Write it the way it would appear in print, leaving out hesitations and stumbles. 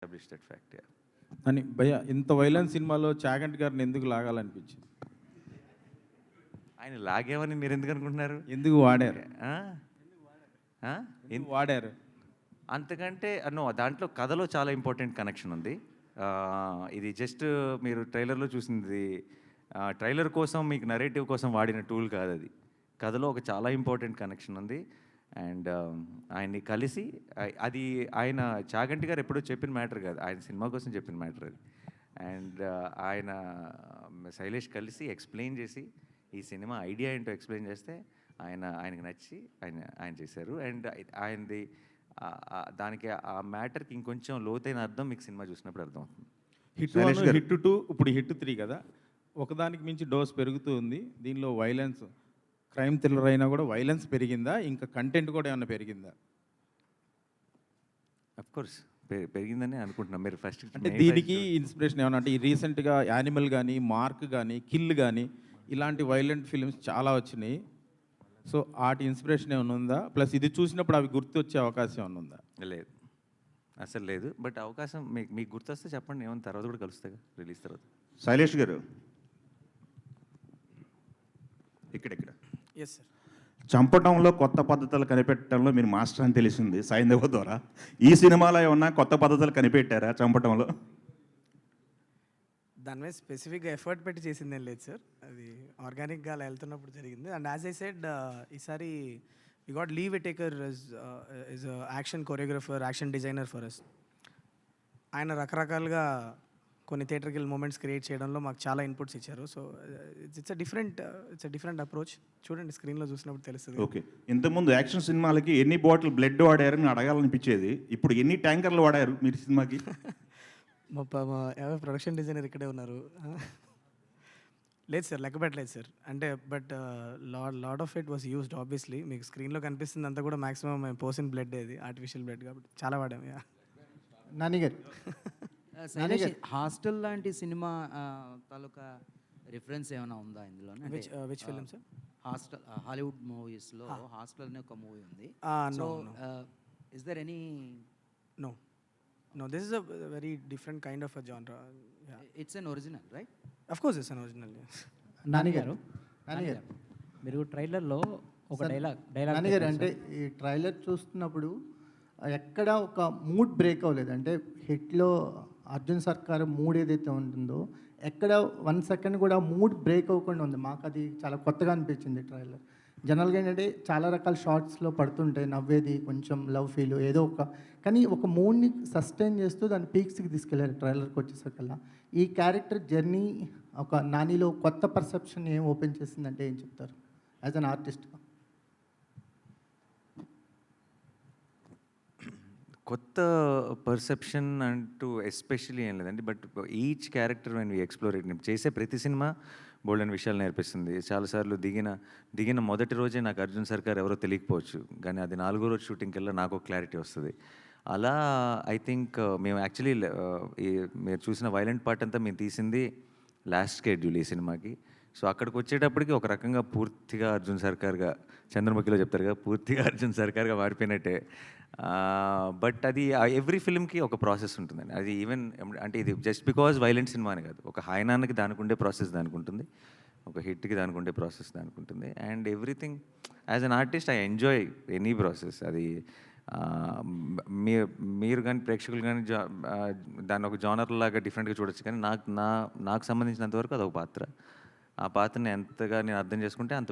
established that fact, yeah. అని భయ్య ఇంత వైలెన్స్ సినిమాలో చాగంటి గారిని ఎందుకు లాగాలనిపించింది? ఆయన లాగేమని మీరు ఎందుకు అనుకుంటున్నారు? ఎందుకు వాడారు? ఆ? ఆ? ఎందుకు వాడారు? అంతకంటే దాంట్లో కథలో చాలా ఇంపార్టెంట్ కనెక్షన్ ఉంది. ఇది జస్ట్ మీరు ట్రైలర్లో చూసింది ట్రైలర్ కోసం మీకు నరేటివ్ కోసం వాడిన టూల్ కాదు అది. కథలో ఒక చాలా ఇంపార్టెంట్ కనెక్షన్ ఉంది. అండ్ ఆయన్ని కలిసి అది ఆయన చాగంటి గారు ఎప్పుడో చెప్పిన మ్యాటర్ కాదు, ఆయన సినిమా కోసం చెప్పిన మ్యాటర్ అది. అండ్ ఆయన శైలేష్ కలిసి ఎక్స్ప్లెయిన్ చేసి ఈ సినిమా ఐడియా ఏంటో ఎక్స్ప్లెయిన్ చేస్తే ఆయనకి నచ్చి ఆయన చేశారు. అండ్ ఆయనది దానికి ఆ మ్యాటర్కి ఇంకొంచెం లోతైన అర్థం మీకు సినిమా చూసినప్పుడు అర్థం అవుతుంది. హిట్ 1, హిట్ 2, ఇప్పుడు హిట్ 3 కదా, ఒకదానికి మించి డోస్ పెరుగుతూ ఉంది. దీనిలో వైలెన్స్, క్రైమ్ థ్రిల్లర్ అయినా కూడా వైలెన్స్ పెరిగిందా? ఇంకా కంటెంట్ కూడా ఏమన్నా పెరిగిందా? అఫ్కోర్స్ పెరిగిందని అనుకుంటున్నాం. మీరు ఫస్ట్ అంటే దీనికి ఇన్స్పిరేషన్ ఏమన్నా అంటే ఈ రీసెంట్గా యానిమల్ కానీ, మార్క్ కానీ, కిల్ కానీ ఇలాంటి వైలెంట్ ఫిలిమ్స్ చాలా వచ్చినాయి. సో వాటి ఇన్స్పిరేషన్ ఏమైనా ఉందా? ప్లస్ ఇది చూసినప్పుడు అవి గుర్తొచ్చే అవకాశం ఏమైనా ఉందా? లేదు, అసలు లేదు. బట్ అవకాశం మీకు గుర్తొస్తే చెప్పండి, ఏమైనా తర్వాత కూడా కలుస్తాగా రిలీజ్ తర్వాత. శైలేష్ గారు ఇక్కడ ఎస్ సార్. చంపటంలో కొత్త పద్ధతులు కనిపెట్టడంలో మీరు మాస్టర్ అని తెలిసింది సైంధవ ద్వారా. ఈ సినిమాలో ఏమన్నా కొత్త పద్ధతులు కనిపెట్టారా చంపటంలో? దాని మీద స్పెసిఫిక్గా ఎఫర్ట్ పెట్టి చేసిందేం లేదు సార్, అది ఆర్గానిక్గా అలా వెళ్తున్నప్పుడు జరిగింది. అండ్ యాజ్ ఐ సెడ్, ఈసారి we got Lee Whittaker is action choreographer, action designer for us. ఆయన రకరకాలుగా కొన్ని థియేటర్కిల్ మూమెంట్స్ క్రియేట్ చేయడంలో మాకు చాలా ఇన్పుట్స్ ఇచ్చారు. So it's different approach. చూడండి, స్క్రీన్లో చూసినప్పుడు తెలుస్తుంది. ఓకే, ఇంతకుముందు యాక్షన్ సినిమాలకి ఎన్ని బాటిల్ బ్లడ్ వాడారని అడగాలనిపించేది, ఇప్పుడు ఎన్ని ట్యాంకర్లు వాడారు మీరు సినిమాకి? మా ప్రొడక్షన్ డిజైనర్ ఇక్కడే ఉన్నారు. లేదు సార్, లెక్క పెట్టలేదు సార్. అంటే but lot of it was used. Obviously మీకు స్క్రీన్లో కనిపిస్తుంది అంతా కూడా మాక్సిమం మేము పోసిన బ్లడ్, అది ఆర్టిఫిషియల్ బ్లడ్ కాబట్టి చాలా వాడాము. నానిగారు హాస్టల్ లాంటి సినిమా తాలూకా రిఫరెన్స్ ఏమైనా ఉందా ఇందులో? Which film sir? Hostel, Hollywood మూవీస్లో హాస్టల్ అనే ఒక మూవీ ఉంది. So is there any? No, this is a very different kind of a genre. Yeah. It's an original, right? Of course it's an original, yes. నానిగారు మీరు ట్రైలర్లో ఒక dialogue నానిగారు అంటే ఈ trailer చూస్తున్నప్పుడు ఎక్కడ ఒక మూడ్ బ్రేక్ అవ్వలేదు. అంటే హిట్లో అర్జున్ సర్కార్ మూడ్ ఏదైతే ఉంటుందో ఎక్కడ 1 సెకండ్ కూడా మూడ్ బ్రేక్ అవ్వకుండా ఉంది. మాకు అది చాలా కొత్తగా అనిపించింది ట్రైలర్. జనరల్గా ఏంటంటే చాలా రకాల షార్ట్స్లో పడుతుంటాయి, నవ్వేది, కొంచెం లవ్ ఫీల్ ఏదో ఒక, కానీ ఒక మూడ్ని సస్టైన్ చేస్తూ దాన్ని పీక్స్కి తీసుకెళ్ళారు ట్రైలర్కి వచ్చేసరికల్లా. ఈ క్యారెక్టర్ జర్నీ ఒక నానిలో కొత్త పర్సెప్షన్ ఏం ఓపెన్ చేసిందంటే ఏం చెప్తారు యాజ్ అన్ ఆర్టిస్ట్గా? కొత్త పర్సెప్షన్ అంటూ ఎస్పెషల్లీ ఏం లేదండి. But each character when we explore it, చేసే ప్రతి సినిమా బోల్డెన్ విషయాలు నేర్పిస్తుంది. చాలాసార్లు దిగిన మొదటి రోజే నాకు అర్జున్ సర్కార్ ఎవరో తెలియకపోవచ్చు, కానీ అది 4వ రోజు షూటింగ్కి వెళ్ళి నాకు ఒక క్లారిటీ వస్తుంది. అలా ఐ థింక్ మేము యాక్చువల్లీ మీరు చూసిన వైలెంట్ పార్ట్ అంతా మేము తీసింది లాస్ట్ స్కెడ్యూల్ ఈ సినిమాకి. సో అక్కడికి వచ్చేటప్పటికి ఒక రకంగా పూర్తిగా అర్జున్ సర్కార్గా, చంద్రముఖిలో చెప్తారు కదా, పూర్తిగా అర్జున్ సర్కార్గా మారిపోయినట్టే. బట్ అది ఎవ్రీ ఫిల్మ్కి ఒక ప్రాసెస్ ఉంటుందండి. అది ఈవెన్ అంటే ఇది జస్ట్ బికాజ్ వైలెంట్ సినిమా అని కాదు, ఒక హాయనానికి దానికి ఉండే ప్రాసెస్ దానికి ఉంటుంది, ఒక హిట్కి దానికి ఉండే ప్రాసెస్ దానికి ఉంటుంది. And everything as an artist I enjoy any process. అది మీరు కానీ ప్రేక్షకులు కానీ దాన్ని ఒక జానర్ లాగా డిఫరెంట్గా చూడొచ్చు, కానీ నాకు సంబంధించినంత వరకు అదొక పాత్ర. ఆ పాత్రని ఎంతగా నేను అర్థం చేసుకుంటే అంత